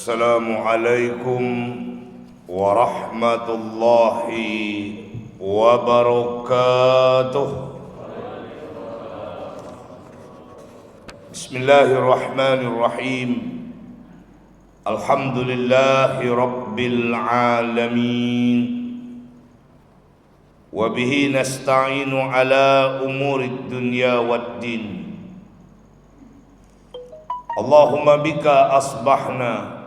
Assalamualaikum warahmatullahi wabarakatuh. Bismillahirrahmanirrahim. Alhamdulillahi rabbil alamin. Wa bihi nasta'inu ala umurid dunya waddin. Allahumma bika asbahna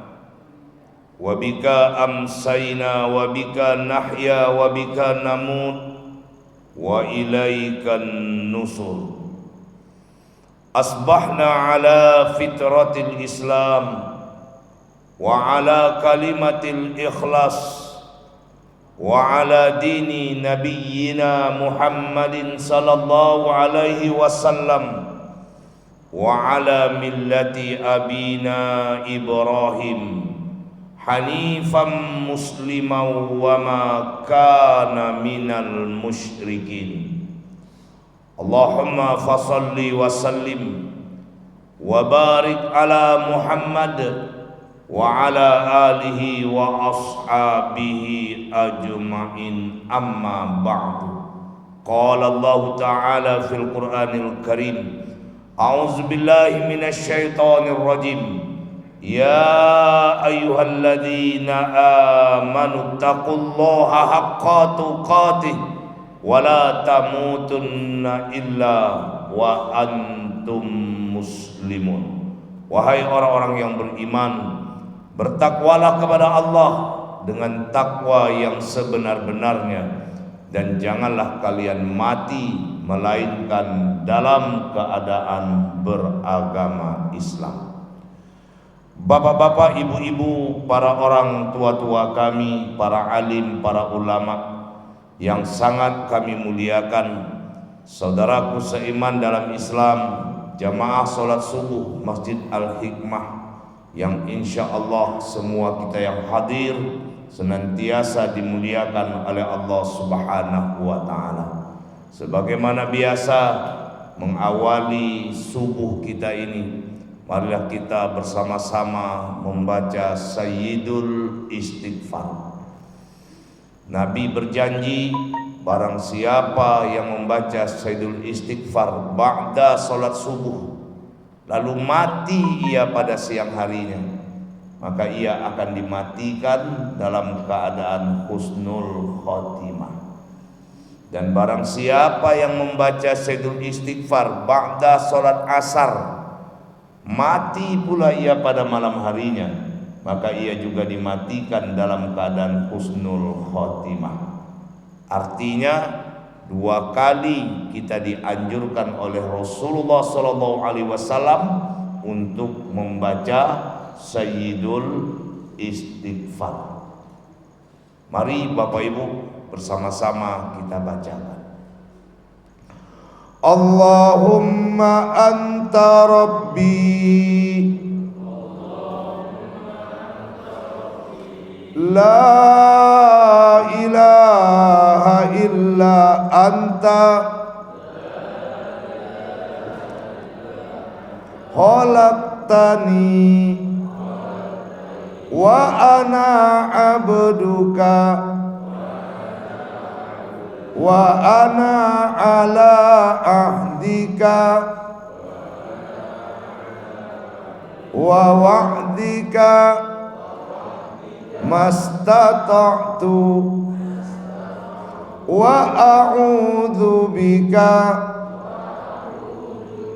wa bika amsayna wa bika nahya wa bika namut wa ilaikan nusur. Asbahna ala fitratil Islam wa ala kalimatil ikhlas wa ala dini nabiyyina Muhammadin sallallahu alaihi wasallam wa ala millati abina Ibrahim hanifan musliman wa ma kana minal musyrikin. Allahumma fasalli wa sallim wa barik ala Muhammad wa ala alihi wa ashabihi ajma'in, amma ba'du. Qala Allah ta'ala fil Qur'anil Karim, a'udzu billahi minasy syaithanir rajim. Ya ayyuhalladzina amanu taqullaha haqqa tuqatih wa la tamutunna illa wa antum muslimun. Wahai orang-orang yang beriman, bertakwalah kepada Allah dengan takwa yang sebenar-benarnya, dan janganlah kalian mati melainkan dalam keadaan beragama Islam. Bapak-bapak, ibu-ibu, para orang tua-tua kami, para alim, para ulama yang sangat kami muliakan, saudaraku seiman dalam Islam, jamaah salat subuh Masjid Al-Hikmah yang insya Allah semua kita yang hadir senantiasa dimuliakan oleh Allah Subhanahu wa ta'ala. Sebagaimana biasa mengawali subuh kita ini, marilah kita bersama-sama membaca Sayyidul Istighfar. Nabi berjanji, barang siapa yang membaca Sayyidul Istighfar ba'da salat subuh lalu mati ia pada siang harinya, maka ia akan dimatikan dalam keadaan husnul khotimah. Dan barang siapa yang membaca Sayyidul Istighfar ba'da salat asar, mati pula ia pada malam harinya, maka ia juga dimatikan dalam keadaan husnul khotimah. Artinya, dua kali kita dianjurkan oleh Rasulullah SAW untuk membaca Sayyidul Istighfar. Mari Bapak Ibu bersama-sama kita bacakan. Allahumma anta rabbi la ilaha illa anta khalaqtani wa ana abduka wa ana ala ahdika wa wa'dika mastata'tu wa a'udzu bika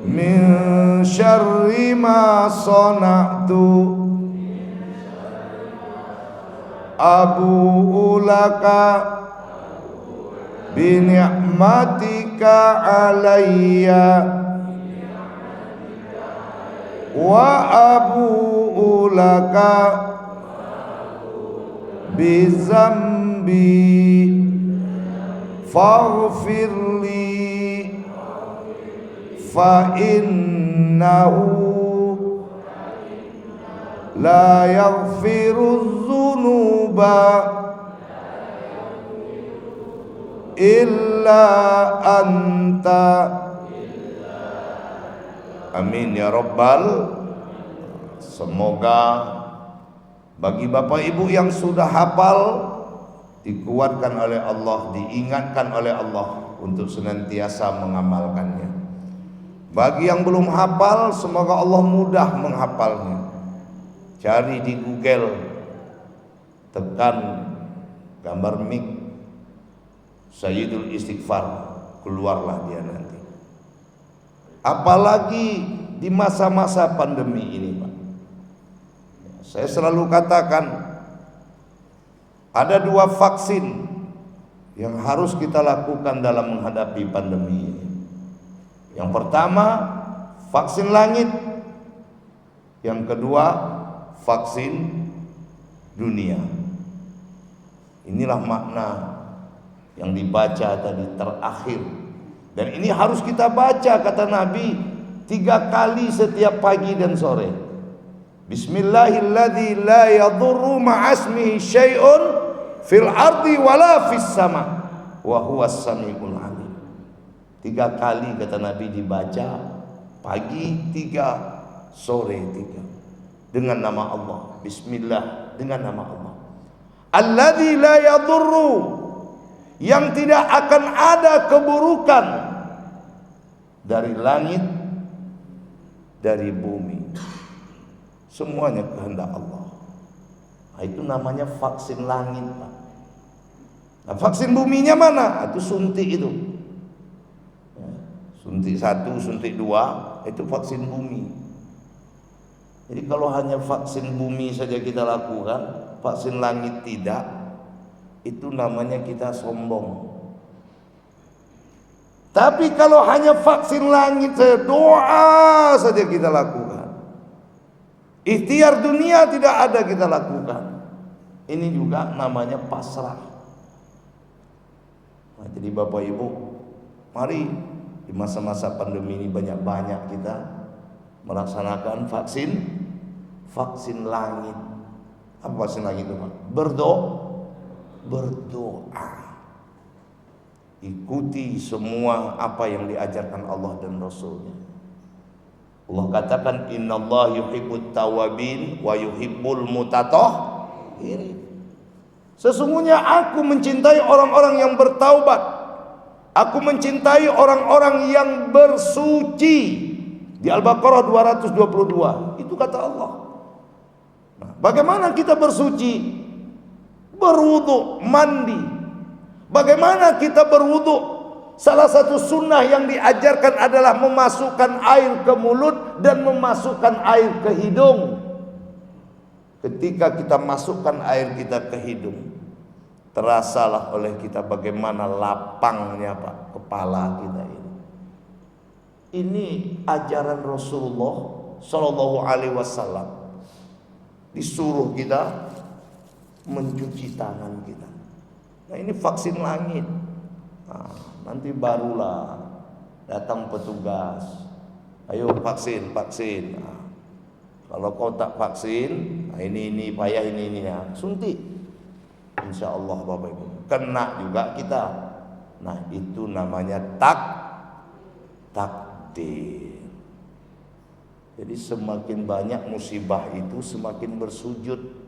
min syarri ma sana'tu abu'u laka bi ni'matika alayya wa abu'u laka bi zambi faghfirli fa innahu la yaghfiru dzunuba illa anta. Amin ya rabbal. Semoga Bagi bapak ibu yang sudah hafal, dikuatkan oleh Allah, diingatkan oleh Allah untuk senantiasa mengamalkannya. Bagi yang belum hafal, semoga Allah mudah menghafalnya. Cari di Google, tekan gambar mic Sayyidul Istighfar, keluarlah dia nanti. Apalagi di masa-masa pandemi ini, Pak. Saya selalu katakan ada 2 vaksin yang harus kita lakukan dalam menghadapi pandemi ini. Yang pertama, vaksin langit. Yang kedua, vaksin dunia. Inilah makna yang dibaca tadi terakhir. Dan ini harus kita baca, kata Nabi, 3 kali setiap pagi dan sore. Bismillahilladzi la yadurru ma'asmihi syai'un fil ardi wala fis sama wa huwas samiul alim. 3 kali kata Nabi dibaca, pagi 3, sore 3, dengan nama Allah. Bismillah, dengan nama Allah. Alladzi la yadurru, yang tidak akan ada keburukan dari langit, dari bumi, semuanya kehendak Allah. Nah, itu namanya vaksin langit, Pak. Nah, vaksin buminya mana? Itu suntik itu. Ya, suntik 1, suntik 2, itu vaksin bumi. Jadi kalau hanya vaksin bumi saja kita lakukan, vaksin langit tidak, itu namanya kita sombong. Tapi kalau hanya vaksin langit saja, doa saja kita lakukan, ikhtiar dunia tidak ada kita lakukan, ini juga namanya pasrah. Nah, jadi Bapak Ibu, mari di masa-masa pandemi ini banyak-banyak kita melaksanakan vaksin langit. Apa vaksin langit itu, Pak? Berdoa. Ikuti semua apa yang diajarkan Allah dan Rasulnya. Allah katakan, innallaha yuhibbut tawabin wa yuhibbul mutatahhirin. Sesungguhnya aku mencintai orang-orang yang bertaubat. Aku mencintai orang-orang yang bersuci. Di Al-Baqarah 222. Itu kata Allah. Nah, bagaimana kita bersuci? Berwudu, mandi. Bagaimana kita berwudu? Salah satu sunnah yang diajarkan adalah memasukkan air ke mulut dan memasukkan air ke hidung. Ketika kita masukkan air kita ke hidung, terasalah oleh kita bagaimana lapangnya, Pak, kepala kita ini. Ini ajaran Rasulullah Shallallahu Alaihi Wasallam. Disuruh kita mencuci tangan kita. Nah, ini vaksin langit. Nah, nanti barulah datang petugas, ayo vaksin. Nah, kalau kau tak vaksin, nah ini payah ini ya, suntik. Insya Allah Bapak Ibu kena juga kita. Nah, itu namanya takdir. Jadi semakin banyak musibah itu semakin bersujud.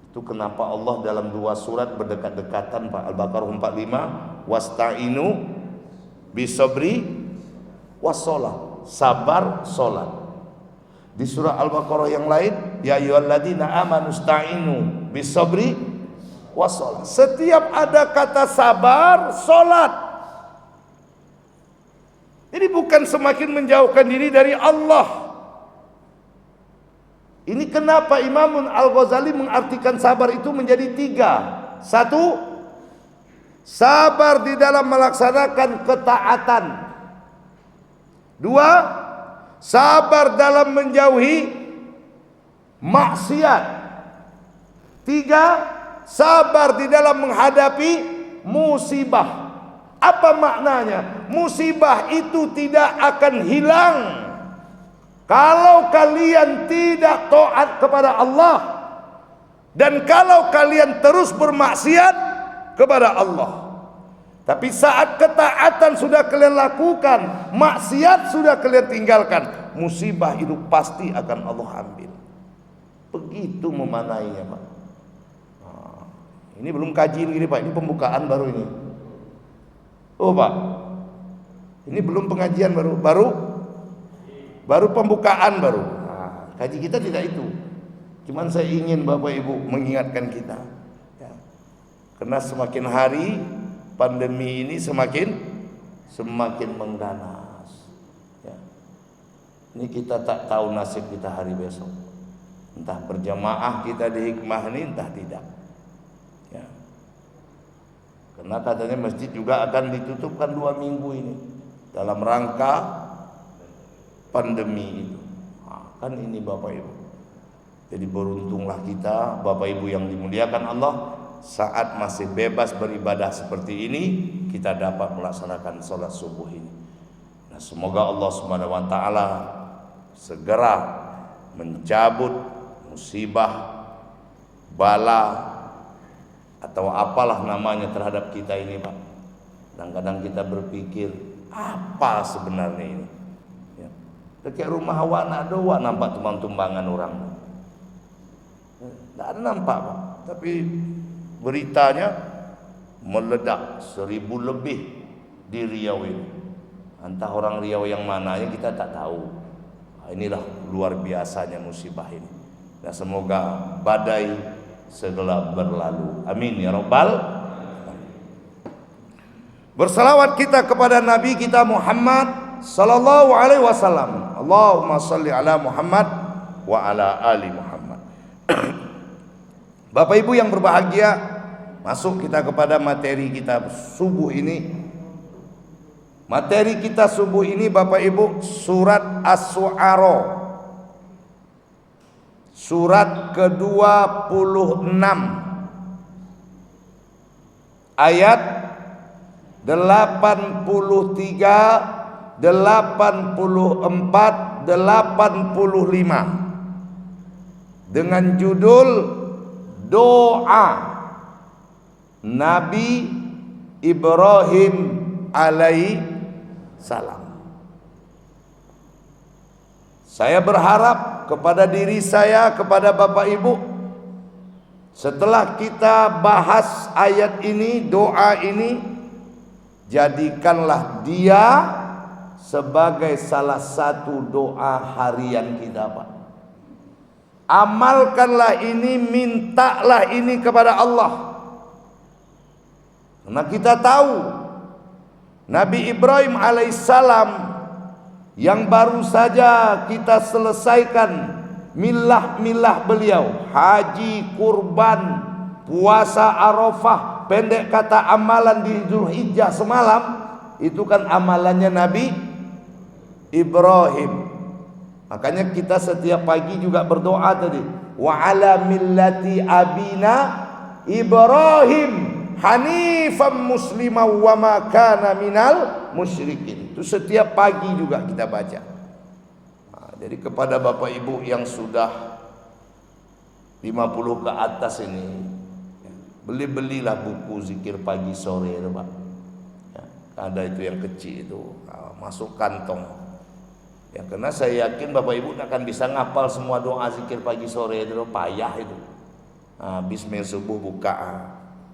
Itu kenapa Allah dalam 2 surat berdekat-dekatan, Pak. Al-Baqarah 45, wasta'inu bisabri wassalah, sabar salat. Di surah Al-Baqarah yang lain, ya ayyuhalladzina amanu sta'inu bisabri wassalah. Setiap ada kata sabar, salat. Jadi bukan semakin menjauhkan diri dari Allah. Ini kenapa Imam Al-Ghazali mengartikan sabar itu menjadi 3. 1, sabar di dalam melaksanakan ketaatan. 2, sabar dalam menjauhi maksiat. 3, sabar di dalam menghadapi musibah. Apa maknanya? Musibah itu tidak akan hilang kalau kalian tidak taat kepada Allah, dan kalau kalian terus bermaksiat kepada Allah. Tapi saat ketaatan sudah kalian lakukan, maksiat sudah kalian tinggalkan, musibah itu pasti akan Allah ambil. Begitu memanainya, Pak. Nah, ini belum kajian gini, Pak. Ini pembukaan baru ini. Oh, Pak. Ini belum pengajian baru pembukaan baru. Nah, kaji kita tidak itu. Cuman saya ingin Bapak Ibu mengingatkan kita. Ya. Karena semakin hari pandemi ini semakin mengganas. Ya. Ini kita tak tahu nasib kita hari besok. Entah berjamaah kita di hikmah ini, entah tidak. Ya. Karena katanya masjid juga akan ditutupkan 2 minggu ini dalam rangka pandemi itu. Nah, kan ini Bapak Ibu. Jadi beruntunglah kita Bapak Ibu yang dimuliakan Allah, saat masih bebas beribadah seperti ini kita dapat melaksanakan sholat subuh ini. Nah, semoga Allah Subhanahu wa taala segera mencabut musibah, bala atau apalah namanya terhadap kita ini, Pak. Kadang-kadang kita berpikir apa sebenarnya ini? Ya. Kayak rumah wana doa nampak tumbang-tumbangan orang. Tidak nampak, Pak. Tapi beritanya meledak 1000 lebih di Riau ini. Entah orang Riau yang mana yang kita tak tahu. Nah, inilah luar biasanya musibah ini. Dan semoga badai segera berlalu. Amin ya rabbal. Bersalawat kita kepada Nabi kita Muhammad sallallahu alaihi wasallam. Allahumma shalli ala Muhammad wa ala ali Muhammad. Bapak Ibu yang berbahagia, masuk kita kepada materi kita subuh ini. Materi kita subuh ini Bapak Ibu, surat Asy-Syu'ara. Surat ke-26 ayat 83, 84, 85 dengan judul doa Nabi Ibrahim alaihi salam. Saya berharap kepada diri saya, kepada Bapak Ibu, setelah kita bahas ayat ini, doa ini, jadikanlah dia sebagai salah satu doa harian kita, Pak. Amalkanlah ini, mintalah ini kepada Allah. Karena kita tahu Nabi Ibrahim alaihissalam yang baru saja kita selesaikan milah-milah beliau, haji, kurban, puasa Arafah, pendek kata amalan di Dzulhijjah semalam, itu kan amalannya Nabi Ibrahim. Makanya kita setiap pagi juga berdoa tadi, wa ala millati abina Ibrahim hanifan muslimah wa ma kana minal musyrikin. Itu setiap pagi juga kita baca. Nah, jadi kepada Bapak Ibu yang sudah 50 ke atas ini, belilah buku zikir pagi sore itu, Pak. Ya, ada itu yang kecil itu, masuk kantong. Ya, karena saya yakin Bapak Ibu akan bisa ngapal semua doa zikir pagi sore itu, payah itu. Nah, bismillah subuh buka,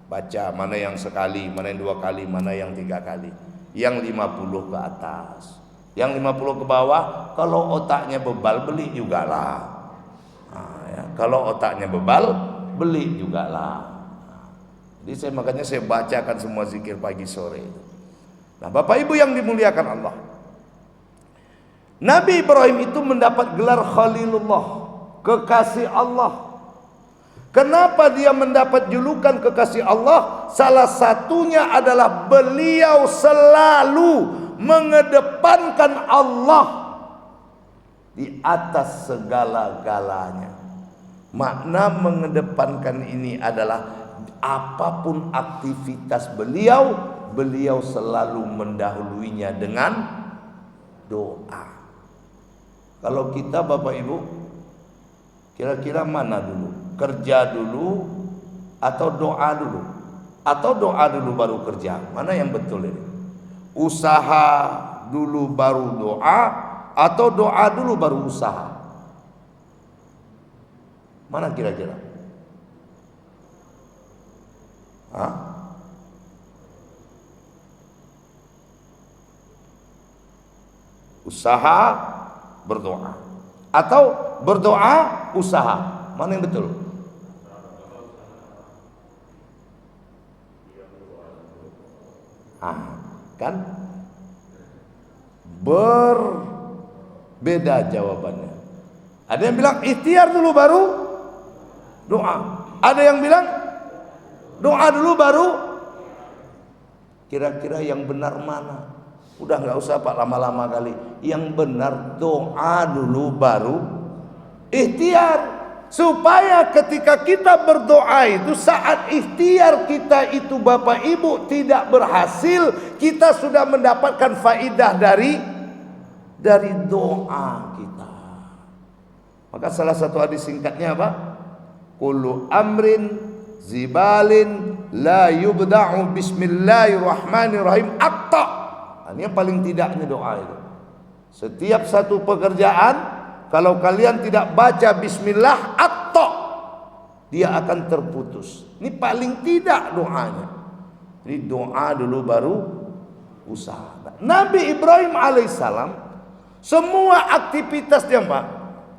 baca mana yang sekali, mana yang 2 kali, mana yang 3 kali. Yang 50 ke atas, yang 50 ke bawah, kalau otaknya bebal beli juga lah. Nah, ya, kalau otaknya bebal beli juga lah. Jadi makanya saya bacakan semua zikir pagi sore itu. Nah, Bapak Ibu yang dimuliakan Allah, Nabi Ibrahim itu mendapat gelar Khalilullah, kekasih Allah. Kenapa dia mendapat julukan kekasih Allah? Salah satunya adalah beliau selalu mengedepankan Allah di atas segala-galanya. Makna mengedepankan ini adalah apapun aktivitas beliau, beliau selalu mendahuluinya dengan doa. Kalau kita Bapak Ibu, kira-kira mana dulu? Kerja dulu atau doa dulu? Atau doa dulu baru kerja? Mana yang betul ini? Usaha dulu baru doa atau doa dulu baru usaha? Mana kira-kira? Hah? Usaha berdoa atau berdoa usaha? Mana yang betul? Kan berbeda jawabannya. Ada yang bilang ikhtiar dulu baru doa. Ada yang bilang doa dulu baru. Kira-kira yang benar mana? Udah nggak usah Pak lama-lama kali. Yang benar doa dulu baru ikhtiar. Supaya ketika kita berdoa itu, saat ikhtiar kita itu Bapak Ibu tidak berhasil, kita sudah mendapatkan faidah dari doa kita. Maka salah satu hadis singkatnya apa? Kullu amrin zibalin la yubda'u bismillahirrahmanirrahim aqta. Ini yang paling tidaknya doa itu. Setiap satu pekerjaan, kalau kalian tidak baca bismillah aqta, dia akan terputus. Ini paling tidak doanya. Jadi doa dulu baru usaha. Nabi Ibrahim alaihissalam semua aktivitasnya Pak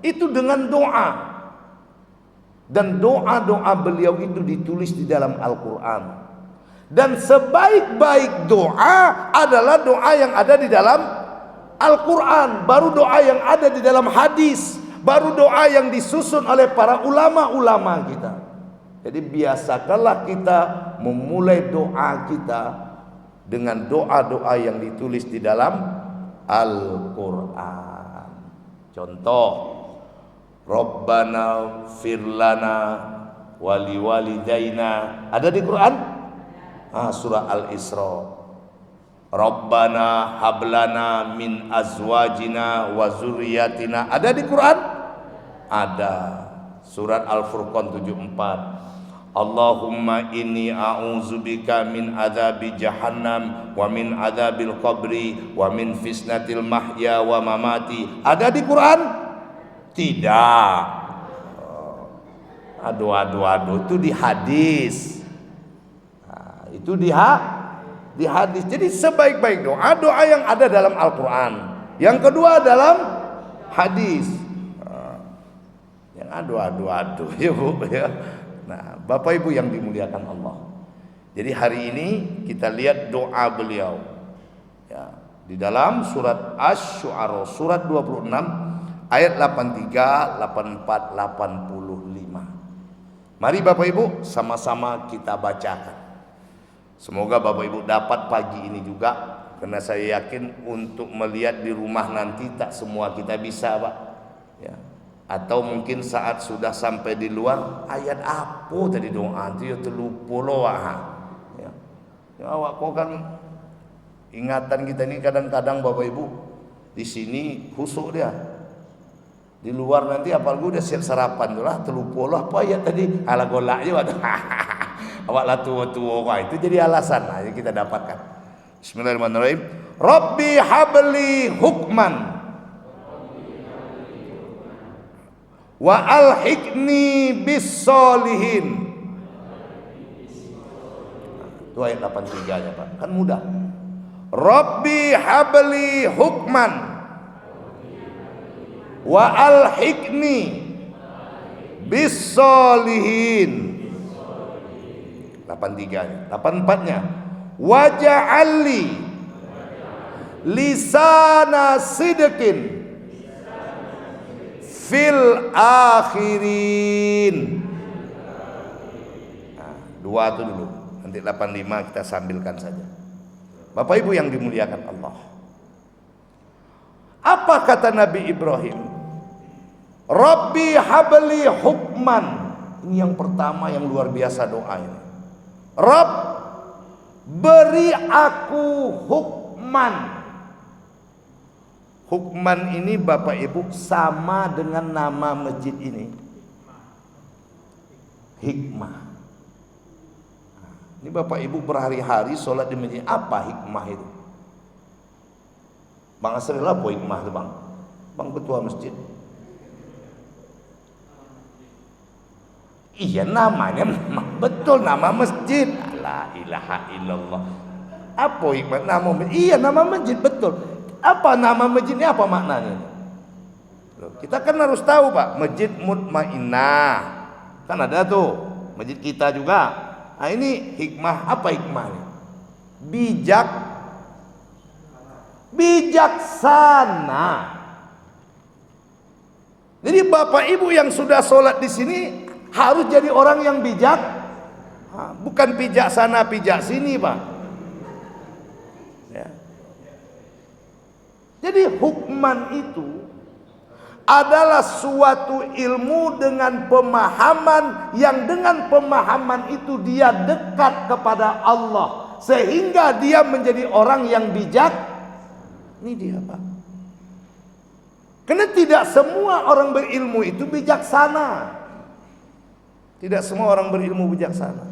itu dengan doa. Dan doa-doa beliau itu ditulis di dalam Al-Quran. Dan sebaik-baik doa adalah doa yang ada di dalam Al-Quran. Baru doa yang ada di dalam hadis. Baru doa yang disusun oleh para ulama-ulama kita. Jadi biasakanlah kita memulai doa kita dengan doa-doa yang ditulis di dalam Al-Quran. Contoh, Rabbana firlana wali walidaina, ada di Quran? Surah Al-Isra. Rabbana hablana min azwajina wa zurriyatina, ada di Quran? Ada. Surat Al-Furqan 74. Allahumma inni a'udzubika min adzabi jahannam wa min adzabil qabri wa min fitnatil mahya wa mamati, ada di Quran? Tidak. Aduh, itu di hadis. Itu di hadis. Jadi sebaik-baik doa yang ada dalam Al-Quran. Yang kedua dalam hadis. Yang aduh ya Bu ya. Nah, Bapak Ibu yang dimuliakan Allah. Jadi hari ini kita lihat doa beliau. Ya, di dalam surat Asy-Syu'ara surat 26 ayat 83, 84, 85. Mari Bapak Ibu sama-sama kita bacakan. Semoga Bapak Ibu dapat pagi ini juga, karena saya yakin untuk melihat di rumah nanti tak semua kita bisa Pak ya. Atau mungkin saat sudah sampai di luar, ayat apa tadi doa itu ya terlupa loh ya. Ya awak kok kan ingatan kita ini kadang-kadang Bapak Ibu di sini khusuk dia. Di luar nanti apalagi udah siap sarapan tuh lah terlupa lah apa ayat tadi ala golak juga. Awak lah tua-tua itu jadi alasan aja kita dapatkan. Bismillahirrahmanirrahim. Rabbi habli hukman wa alhiqni bis solihin. Itu ayat 83-nya Pak. Kan mudah. Rabbi habli hukman wa alhiqni bis solihin. 83-nya. 84-nya. Waja'alli lisana sidqin fil akhirin. Nah, dua itu dulu. Nanti 85 kita sambilkan saja. Bapak Ibu yang dimuliakan Allah. Apa kata Nabi Ibrahim? Rabbi habli hukman. Ini yang pertama yang luar biasa doa ini. Rabb, beri aku hukman. Hukman ini Bapak Ibu sama dengan nama masjid ini. Hikmah. Ini Bapak Ibu berhari-hari sholat di masjid. Apa hikmah itu? Bang Asri lah apa hikmah itu Bang? Bang ketua masjid. Iya, namanya betul nama masjid. La ilaha illallah. Apa hikmah nama masjid? Iya, nama masjid betul. Apa nama masjidnya, apa maknanya? Loh, kita kan harus tahu, Pak. Masjid Mutmainnah. Kan ada tuh masjid kita juga. Nah, ini hikmah, apa hikmahnya? Bijaksana. Jadi Bapak Ibu yang sudah sholat di sini harus jadi orang yang bijak, bukan pijak sana pijak sini, Pak. Ya. Jadi hukman itu adalah suatu ilmu dengan pemahaman yang dengan pemahaman itu dia dekat kepada Allah sehingga dia menjadi orang yang bijak. Ini dia, Pak. Karena tidak semua orang berilmu itu bijaksana. Tidak semua orang berilmu bijaksana.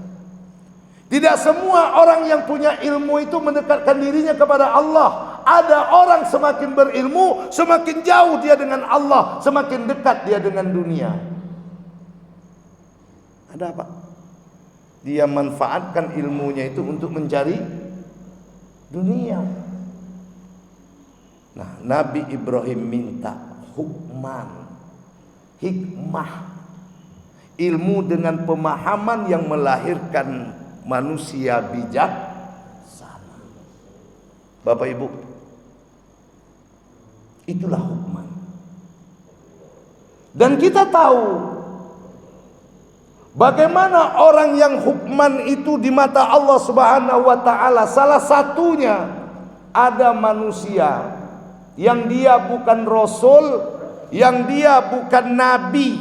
Tidak semua orang yang punya ilmu itu mendekatkan dirinya kepada Allah. Ada orang semakin berilmu, semakin jauh dia dengan Allah, semakin dekat dia dengan dunia. Ada apa? Dia manfaatkan ilmunya itu untuk mencari dunia. Nah, Nabi Ibrahim minta hikmah, ilmu dengan pemahaman yang melahirkan manusia bijaksana. Bapak Ibu, itulah hukman. Dan kita tahu bagaimana orang yang hukman itu di mata Allah Subhanahu wa taala. Salah satunya ada manusia yang dia bukan rasul, yang dia bukan nabi,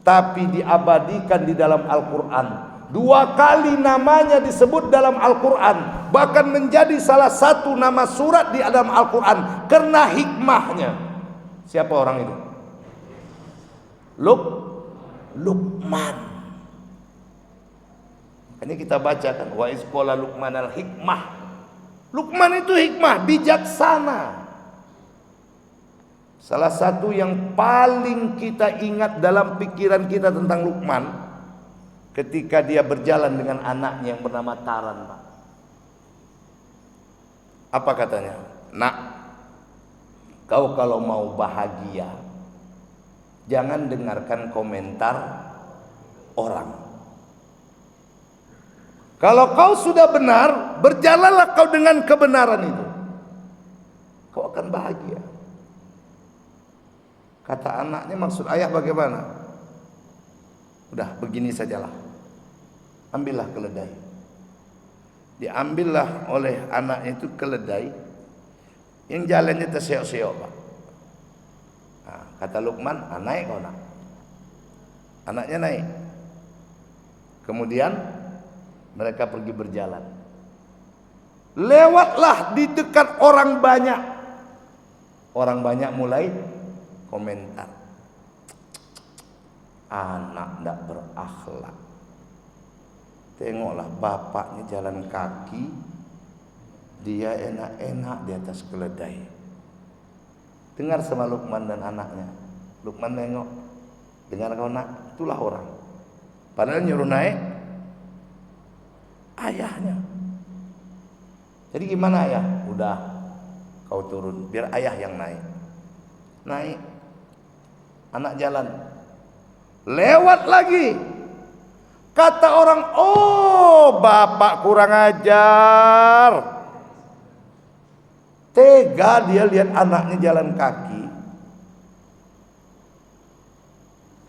tapi diabadikan di dalam Al-Quran. 2 kali namanya disebut dalam Al-Quran, bahkan menjadi salah satu nama surat di dalam Al-Quran karena hikmahnya. Siapa orang itu? Luqman. Ini kita bacakan, wa isqala Luqman al-hikmah. Luqman itu hikmah, bijaksana. Salah satu yang paling kita ingat dalam pikiran kita tentang Luqman ketika dia berjalan dengan anaknya yang bernama Taran, Pak. Apa katanya? Nak, kau kalau mau bahagia jangan dengarkan komentar orang. Kalau kau sudah benar, berjalanlah kau dengan kebenaran itu, kau akan bahagia. Kata anaknya, maksud ayah bagaimana? Udah begini sajalah, ambillah keledai. Diambillah oleh anaknya itu keledai yang jalannya terseok-seok, Pak. Nah, kata Luqman, naik kau nak. Anaknya naik. Kemudian mereka pergi berjalan. Lewatlah di dekat orang banyak. Orang banyak mulai komentar, anak tidak berakhlak. Tengoklah bapaknya jalan kaki, dia enak-enak di atas keledai. Dengar sama Luqman dan anaknya. Luqman nengok, dengar kau nak, itulah orang. Padahal nyuruh naik ayahnya. Jadi gimana ayah? Udah, kau turun, biar ayah yang naik. Naik. Anak jalan, lewat lagi. Kata orang, oh bapak kurang ajar. Tega dia lihat anaknya jalan kaki.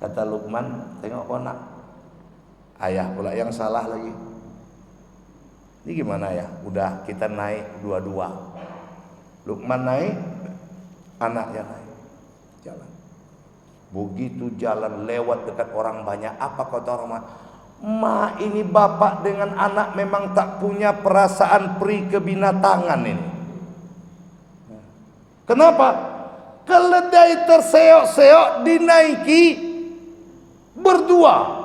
Kata Luqman, tengok kau nak, ayah pula yang salah lagi. Ini gimana ya? Udah kita naik dua-dua. Luqman naik, anaknya naik, jalan. Begitu jalan lewat dekat orang banyak, apa kata orang? Ma, ini bapak dengan anak memang tak punya perasaan peri kebinatangan ini. Kenapa? Keledai terseok-seok dinaiki berdua.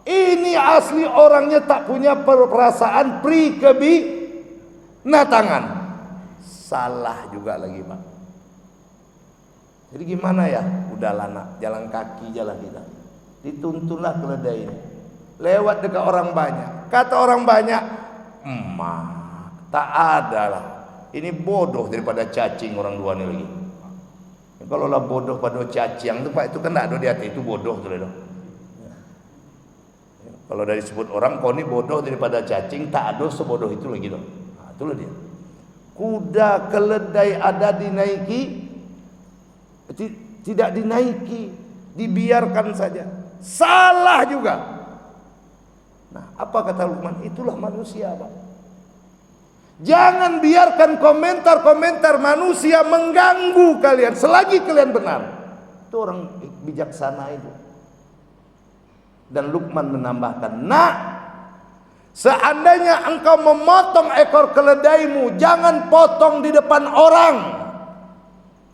Ini asli orangnya tak punya perasaan peri kebinatangan. Salah juga lagi, Pak. Jadi gimana ya? Udahlah nak, jalan kaki jalan kita. Dituntunlah keledai ini. Lewat dekat orang banyak. Kata orang banyak, emak, tak ada lah. Ini bodoh daripada cacing orang dua ni lagi. Kalau lah bodoh pada cacing tu Pak, itu kan tak ada di hati, itu bodoh tu lah. Kalau dari sebut orang, kau ni bodoh daripada cacing, tak ada sebodoh itu lagi dong. Nah, itulah dia. Kuda keledai ada dinaiki, tidak dinaiki, dibiarkan saja. Salah juga. Nah, apa kata Luqman? Itulah manusia, Pak. Jangan biarkan komentar-komentar manusia mengganggu kalian selagi kalian benar. Itu orang bijaksana itu. Dan Luqman menambahkan, nak, seandainya engkau memotong ekor keledaimu, jangan potong di depan orang.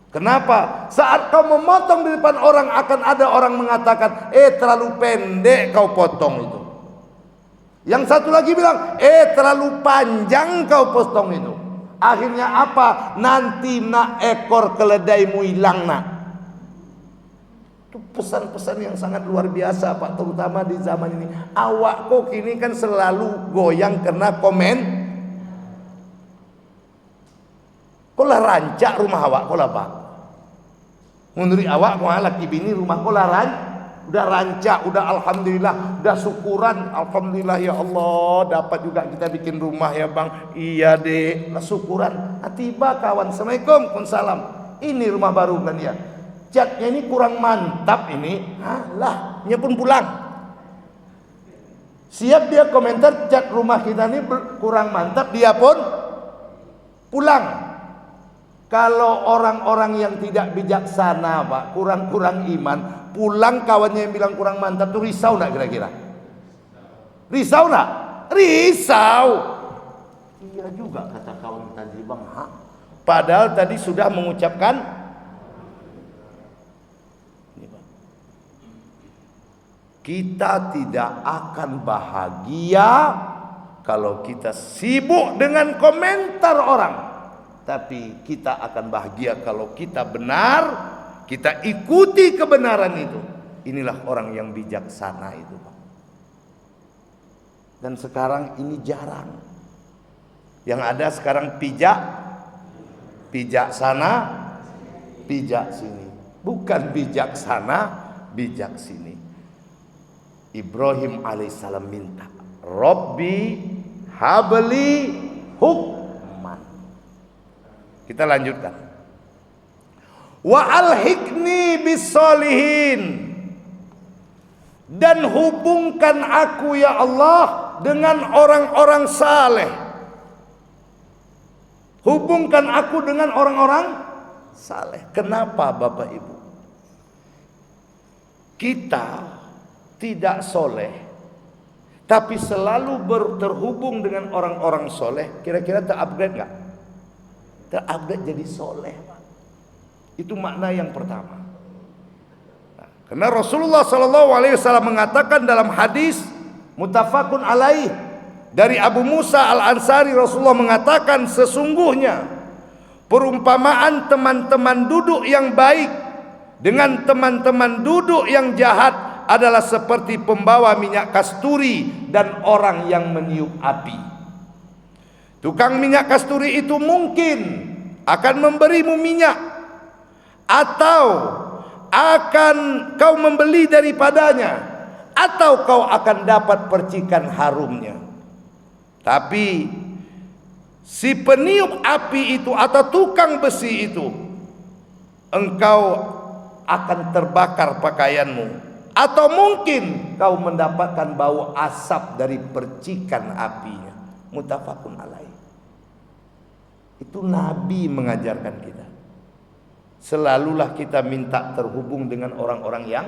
Kenapa? Saat kau memotong di depan orang, akan ada orang mengatakan, terlalu pendek kau potong itu. Yang satu lagi bilang, terlalu panjang kau potong itu. Akhirnya apa? Nanti nak ekor keledaimu hilang, nak. Itu pesan-pesan yang sangat luar biasa, Pak, terutama di zaman ini. Awak kok kini kan selalu goyang karena komen. Kau lah rancak rumah awak, kau lah, Pak. Menurut awak, kau laki bini rumah kau lah rancak. Udah rancak, udah alhamdulillah, udah syukuran, alhamdulillah ya Allah, dapat juga kita bikin rumah ya bang. Iya dek, lah syukuran. Tiba kawan, assalamualaikum, waalaikumsalam. Ini rumah baru kan ya. Catnya ini kurang mantap ini. Lah, dia pun pulang. Siap dia komentar cat rumah kita ini kurang mantap, dia pun pulang. Kalau orang-orang yang tidak bijaksana, Pak, kurang-kurang iman, pulang kawannya yang bilang kurang mantap tuh risau enggak kira-kira? Risau enggak? Risau. Iya juga kata kawan tadi, Bang. Padahal tadi sudah mengucapkan ini, Bang. Kita tidak akan bahagia kalau kita sibuk dengan komentar orang. Tapi kita akan bahagia kalau kita benar, kita ikuti kebenaran itu. Inilah orang yang bijaksana itu, Pak. Dan sekarang ini jarang. Yang ada sekarang pijak sana, pijak sini. Bukan bijaksana, bijak sini. Ibrahim alaihissalam minta, Rabbi habli hukman. Kita lanjutkan. Wa alhiqni bisolihin, dan hubungkan aku ya Allah dengan orang-orang saleh. Hubungkan aku dengan orang-orang saleh. Kenapa Bapak Ibu? Kita tidak soleh, tapi selalu terhubung dengan orang-orang soleh. Kira-kira terupgrade nggak? Terupgrade jadi soleh. Itu makna yang pertama. Nah, karena Rasulullah SAW mengatakan dalam hadis muttafaqun alaih dari Abu Musa al-Ansari, Rasulullah mengatakan, sesungguhnya perumpamaan teman-teman duduk yang baik dengan teman-teman duduk yang jahat adalah seperti pembawa minyak kasturi dan orang yang meniup api. Tukang minyak kasturi itu mungkin akan memberimu minyak, atau akan kau membeli daripadanya, atau kau akan dapat percikan harumnya. Tapi si peniup api itu atau tukang besi itu, engkau akan terbakar pakaianmu, atau mungkin kau mendapatkan bau asap dari percikan apinya. Muttafaqun alaih. Itu Nabi mengajarkan kita. Selalulah kita minta terhubung dengan orang-orang yang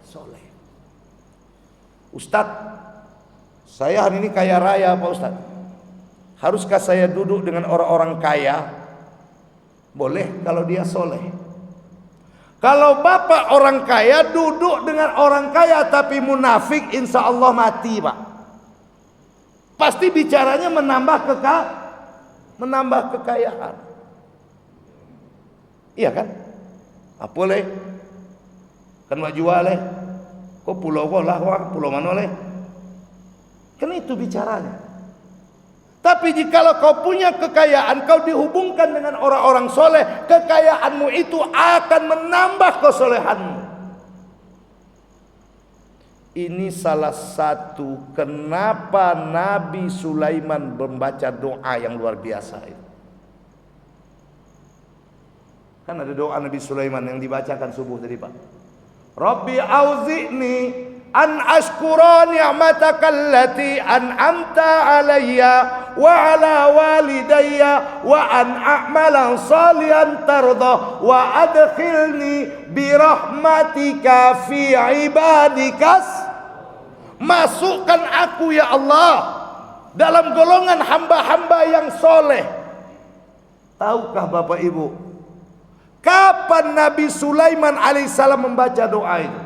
soleh. Ustadz, saya hari ini kaya raya Pak Ustadz. Haruskah saya duduk dengan orang-orang kaya? Boleh kalau dia soleh. Kalau bapak orang kaya duduk dengan orang kaya tapi munafik, insya Allah mati, Pak. Pasti bicaranya menambah kekayaan. Iya kan? Apa boleh? Kan mau jual Kok pulau lah, pulau mana oleh? Kan itu bicaranya. Tapi jikalau kau punya kekayaan, kau dihubungkan dengan orang-orang soleh, kekayaanmu itu akan menambah kesolehanmu. Ini salah satu kenapa Nabi Sulaiman membaca doa yang luar biasa itu. Kan ada doa Nabi Sulaiman yang dibacakan subuh tadi Pak. Rabbi auzi'ni an ashkura ni'mataka allati an'amta alayya wa ala walidayya wa an a'malan salihan tardah wa adkhilni bi rahmatika fi ibadikas. Masukkan aku ya Allah dalam golongan hamba-hamba yang soleh. Tahukah Bapak Ibu, kapan Nabi Sulaiman alaihissalam membaca doa itu?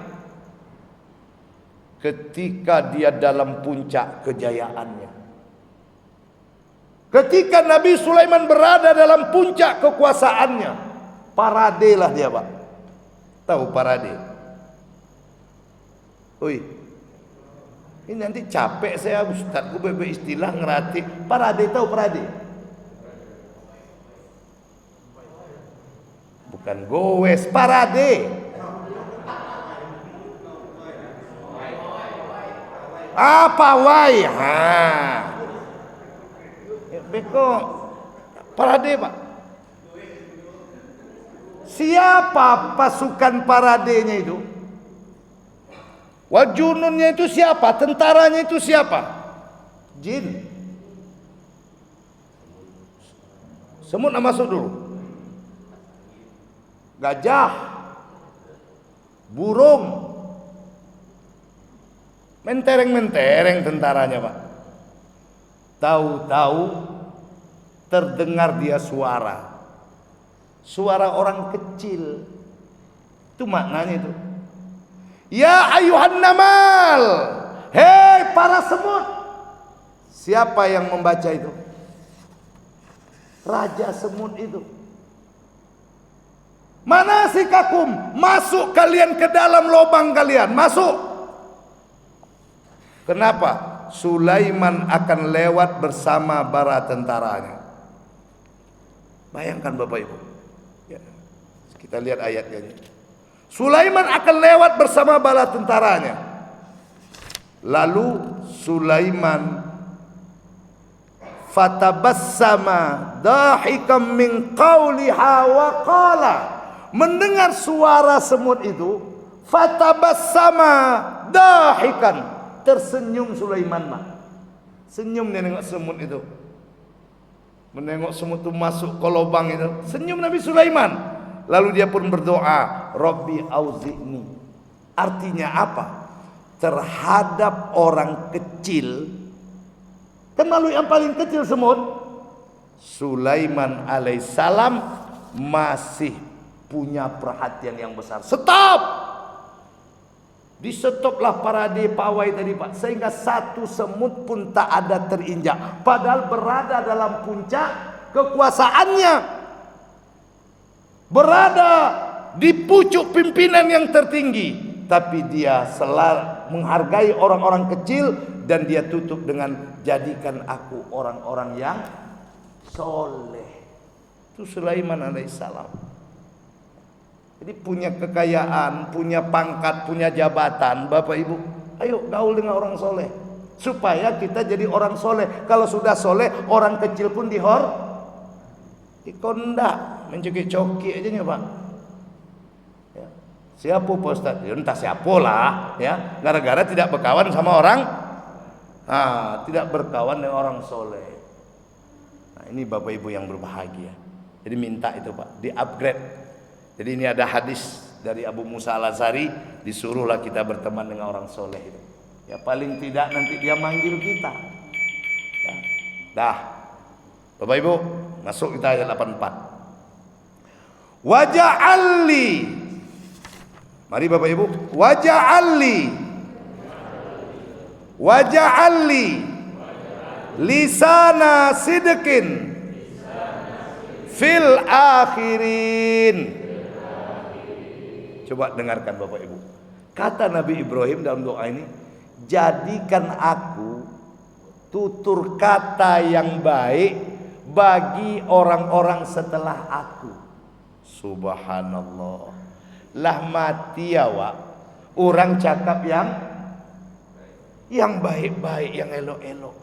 Ketika dia dalam puncak kejayaannya. Ketika Nabi Sulaiman berada dalam puncak kekuasaannya. Parade lah dia Pak. Tahu parade? Ui, ini nanti capek saya Ustaz, gue bebe istilah ngerati. Parade, tahu parade? Bukan goes, parade. Apa wai? Beko parade Pak. Siapa pasukan paradenya itu? Wajununnya itu siapa? Tentaranya itu siapa? Jin. Semut masuk dulu. Gajah, burung, mentereng-mentereng tentaranya Pak. Tahu-tahu terdengar dia suara orang kecil. Itu maknanya itu. Ya ayuhan namal, hei para semut. Siapa yang membaca itu? Raja semut itu. Manasikakum, masuk kalian ke dalam lubang kalian, masuk. Kenapa? Sulaiman akan lewat bersama bara tentaranya. Bayangkan Bapak Ibu ya, kita lihat ayatnya. Sulaiman akan lewat bersama bala tentaranya. Lalu Sulaiman fatabassama dahikam min qawliha wa qala, mendengar suara semut itu, fatabassama dahikan, tersenyum Sulaiman Pak. Senyum dia nengok semut itu. Menengok semut itu masuk ke lubang itu, senyum Nabi Sulaiman. Lalu dia pun berdoa, Rabbi auzi'ni. Artinya apa? Terhadap orang kecil, kan malu yang paling kecil semut, Sulaiman alaihissalam masih punya perhatian yang besar. Stop! Di-stoplah parade pawai tadi Pak, sehingga satu semut pun tak ada terinjak, padahal berada dalam puncak kekuasaannya, berada di pucuk pimpinan yang tertinggi, tapi dia selalu menghargai orang-orang kecil, dan dia tutup dengan jadikan aku orang-orang yang soleh. Itu Sulaiman alaihissalam. Jadi punya kekayaan, punya pangkat, punya jabatan, Bapak Ibu, ayo gaul dengan orang soleh, supaya kita jadi orang soleh. Kalau sudah soleh, orang kecil pun dikondak, mencekik-cokik aja nih Pak. Ya. Siapa Pak Ustaz? Ya, entah siapa lah, ya. Gara-gara tidak berkawan sama orang, tidak berkawan dengan orang soleh. Nah, ini Bapak Ibu yang berbahagia. Jadi minta itu Pak, di-upgrade. Jadi ini ada hadis dari Abu Musa al-Asy'ari, disuruhlah kita berteman dengan orang soleh itu. Ya paling tidak nanti dia manggil kita. Ya. Dah. Bapak Ibu, masuk kita ayat 84. Waja'alli. Mari Bapak Ibu, waja'alli lisana sidqin fil akhirin. Coba dengarkan Bapak Ibu. Kata Nabi Ibrahim dalam doa ini, jadikan aku tutur kata yang baik bagi orang-orang setelah aku. Subhanallah. Lah mati ya Wak, orang cakap yang baik-baik, yang elok-elok.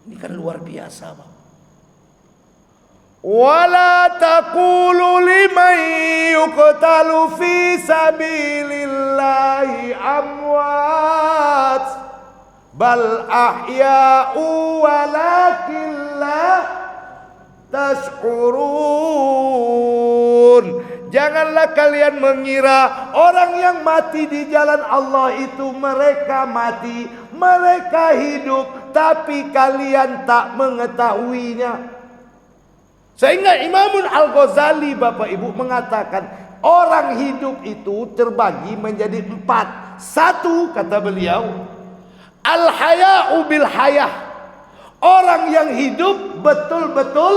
Ini kan luar biasa Pak. Wala taqulu liman yuqtalu fi sabilillahi amwat bal ahya'u walakin la tash'urun. Janganlah kalian mengira orang yang mati di jalan Allah itu mereka mati, mereka hidup, tapi kalian tak mengetahuinya. Sehingga Imam Al-Ghazali Bapak Ibu mengatakan orang hidup itu terbagi menjadi 4. 1 kata beliau, al-haya'u bil hayah. Orang yang hidup betul-betul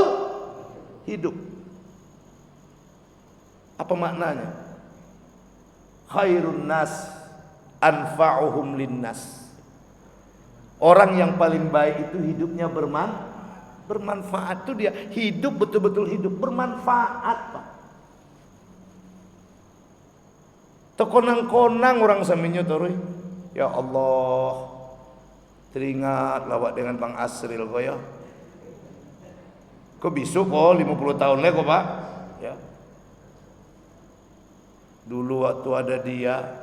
hidup. Apa maknanya? Khairun nas anfa'uhum linnas. Orang yang paling baik itu hidupnya bermanfaat. Itu dia hidup betul-betul hidup bermanfaat Pak. Tekonang-konang orang saminyo toroi. Ya Allah, teringat lawak dengan Bang Asril kok ya. Kok bisa kok 50 tahun lagi kok Pak. Ya. Dulu waktu ada dia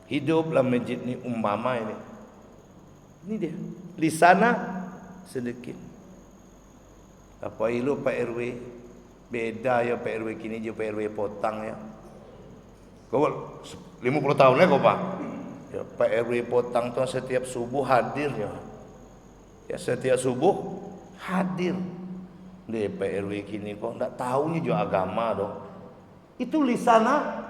hiduplah masjid ini umpama ini. Ini dia. Di sana sedikit. Apa ilu Pak RW beda ya Pak RW kini je Pak RW potang ya. Kau 50 tahun lagi kok Pak. Ya Pak RW potang tuh setiap subuh hadir ya. Ya setiap subuh hadir. Di Pak RW kini kok enggak tahunya juga agama dong. Itu lisana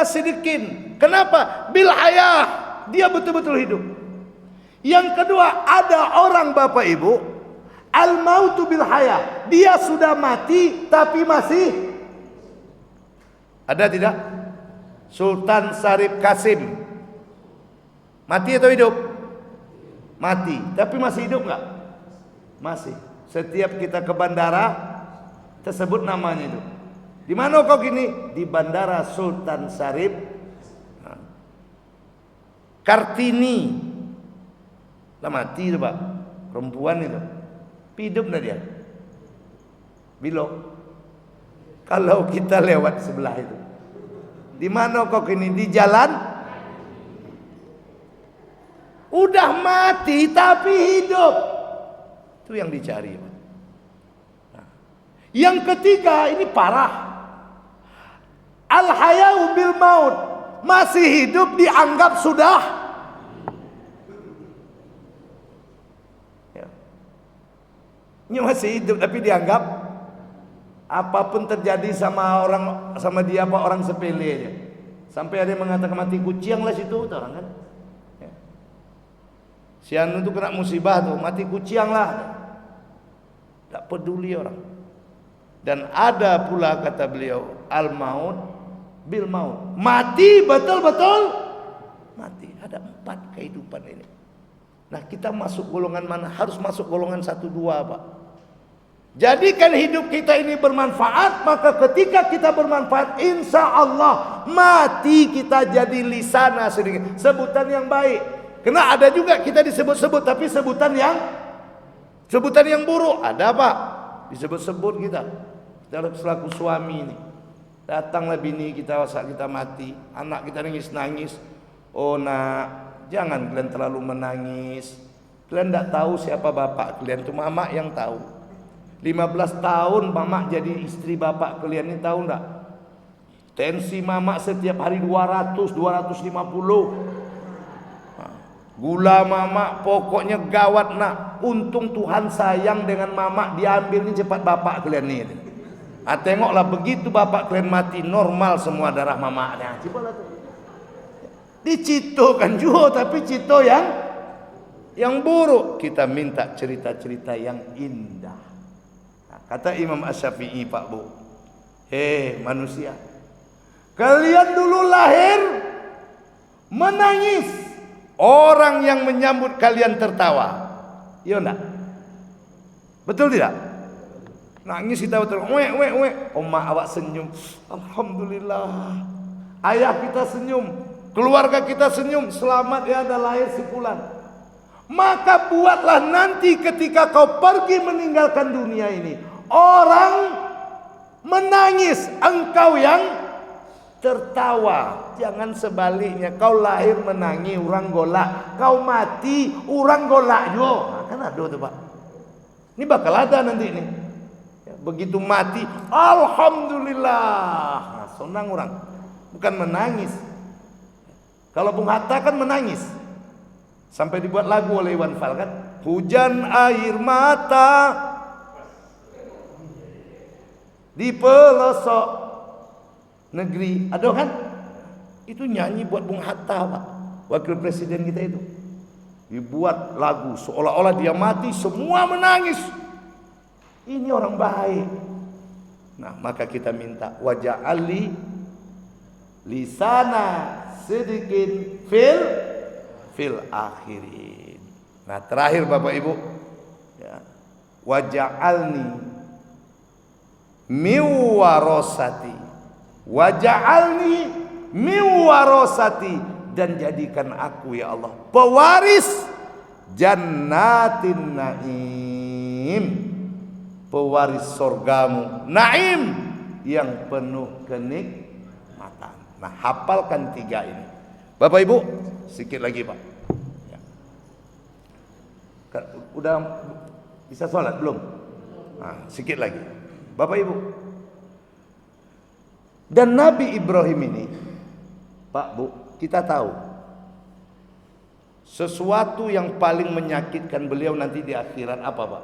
sedikit. Kenapa? Bil hayah, dia betul-betul hidup. Yang kedua, ada orang Bapak Ibu, al mautu bil hayah, dia sudah mati tapi masih ada tidak? Sultan Syarif Kasim mati atau hidup? Mati, tapi masih hidup enggak? Masih. Setiap kita ke bandara tersebut namanya itu. Di mana kau gini? Di Bandara Sultan Syarif Kartini. Lah mati itu Pak. Perempuan itu. Hidup enggak dia? Belum. Kalau kita lewat sebelah itu. Di mana kau gini? Di jalan. Udah mati tapi hidup. Itu yang dicari Pak. Nah. Yang ketiga ini parah. Al-hayau bil maut, masih hidup dianggap sudah ya. Ini masih hidup tapi dianggap apapun terjadi sama orang, sama dia apa orang sepele aja. Sampai ada yang mengatakan mati kucing lah situ orang kan ya. Si anu itu kena musibah tuh mati kucing lah, tak peduli orang. Dan ada pula kata beliau al-maut bil maut, mati betul-betul mati. Ada 4 kehidupan ini. Nah kita masuk golongan mana? Harus masuk golongan 1, 2 Pak. Jadikan hidup kita ini bermanfaat. Maka ketika kita bermanfaat, insya Allah mati kita jadi lisana sedikit, sebutan yang baik. Karena ada juga kita disebut-sebut tapi sebutan yang buruk. Ada Pak, disebut-sebut kita selaku suami ini. Datanglah bini kita saat kita mati, anak kita nangis-nangis. Oh nak, jangan kalian terlalu menangis. Kalian tidak tahu siapa bapak kalian, itu mama yang tahu. 15 tahun mama jadi istri bapak kalian ini, tahu enggak? Tensi mama setiap hari 200, 250. Gula mama pokoknya gawat nak. Untung Tuhan sayang dengan mama, diambil ini cepat bapak kalian ini. Tengoklah begitu bapak kalian mati, normal semua darah mamanya. Cobalah tuh. Dicito kan juga, tapi cito yang buruk. Kita minta cerita-cerita yang indah. Nah, kata Imam Asy-Syafi'i Pak Bu, manusia, Kalian dulu lahir menangis, orang yang menyambut kalian tertawa. Iya enggak? Betul tidak? Nangis kita betul. Oma awak senyum. Alhamdulillah. Ayah kita senyum. Keluarga kita senyum. Selamat ya ada lahir si fulan. Maka buatlah nanti ketika kau pergi meninggalkan dunia ini, orang menangis, engkau yang tertawa. Jangan sebaliknya, kau lahir menangis, orang golak. Kau mati, orang golak juga. Nah, kan ada tuh Pak. Ini bakal ada nanti nih. Begitu mati, alhamdulillah. Nah, senang orang. Bukan menangis. Kalau Bung Hatta kan menangis. Sampai dibuat lagu oleh Iwan Fals kan. Hujan air mata di pelosok negeri. Ada kan? Itu nyanyi buat Bung Hatta Pak, wakil presiden kita itu. Dibuat lagu seolah-olah dia mati, semua menangis. Ini orang baik. Nah, maka kita minta waja'ali lisana sidikin fil akhirin. Nah, terakhir Bapak Ibu, ya, waja'alni miwarosati, waja'alni miwarosati, dan jadikan aku ya Allah pewaris jannatin naim, pewaris surgamu naim yang penuh kenikmatan. Nah, hafalkan 3 ini Bapak Ibu. Sedikit lagi Pak ya. Udah bisa sholat belum? Nah, sedikit lagi Bapak Ibu. Dan Nabi Ibrahim ini Pak Bu, kita tahu sesuatu yang paling menyakitkan beliau nanti di akhirat apa Pak?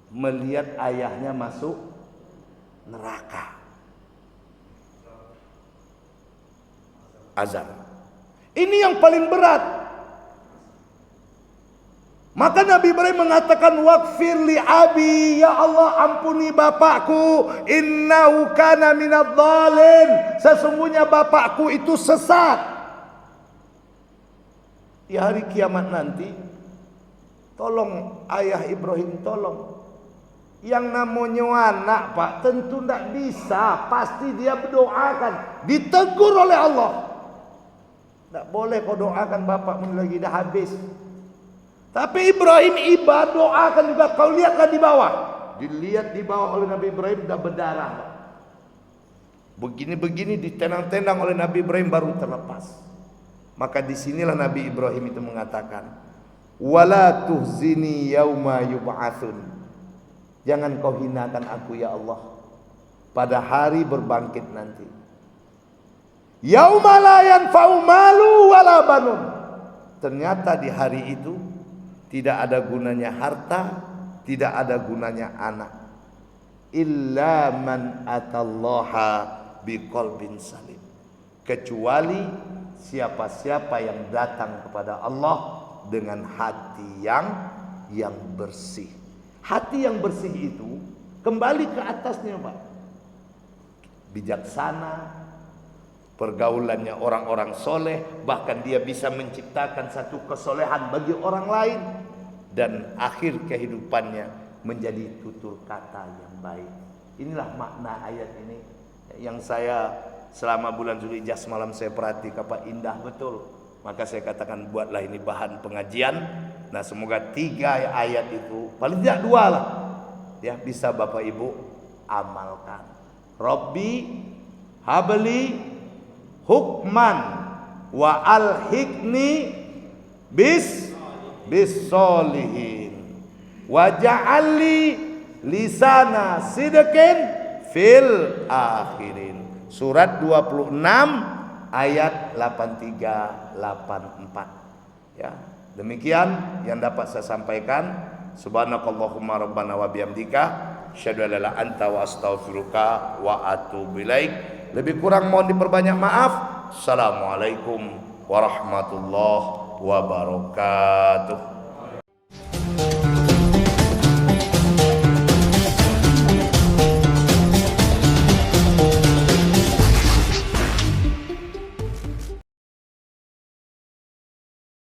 Melihat ayahnya masuk neraka, azab. Ini yang paling berat. Maka Nabi Ibrahim mengatakan waqfir li abi, ya Allah ampuni bapakku, innahu kana minadh-dhalin, sesungguhnya bapakku itu sesat. Di hari kiamat nanti, tolong ayah Ibrahim, tolong. Yang namanya anak Pak tentu tidak bisa, pasti dia berdoakan, ditegur oleh Allah. Tidak boleh kau doakan bapakmu lagi dah habis. Tapi Ibrahim ibadah doakan juga. Kau lihatlah di bawah. Dilihat di bawah oleh Nabi Ibrahim dah berdarah. Begini-begini ditenang-tenang oleh Nabi Ibrahim baru terlepas. Maka disinilah Nabi Ibrahim itu mengatakan, wala tuhzini yauma yub'atsun. Jangan kau hinakan aku ya Allah pada hari berbangkit nanti. Yauma la yanfa'u malu wala banun. Ternyata di hari itu tidak ada gunanya harta, tidak ada gunanya anak. Illa man atallaha biqalbin salim. Kecuali siapa-siapa yang datang kepada Allah dengan hati yang bersih. Hati yang bersih itu kembali ke atasnya Pak. Bijaksana, pergaulannya orang-orang soleh, bahkan dia bisa menciptakan satu kesolehan bagi orang lain, dan akhir kehidupannya menjadi tutur kata yang baik. Inilah makna ayat ini yang saya selama bulan Zulhijjah semalam saya perhatikan Pak, indah betul. Maka saya katakan buatlah ini bahan pengajian. Nah, semoga 3 ayat itu, paling tidak 2 lah, ya bisa Bapak Ibu amalkan. Rabbi habli hukman wa alhiqni bis solihin wa ja'alli lisana sidqin fil akhirin. Surat 26 ayat 83 84. Ya, demikian yang dapat saya sampaikan. Subhanakallahumma rabbana wa bihamdika asyhadu an la ilaha illa anta wa astaghfiruka wa atubu ilaik. Lebih kurang mohon diperbanyak maaf. Assalamualaikum warahmatullahi wabarakatuh.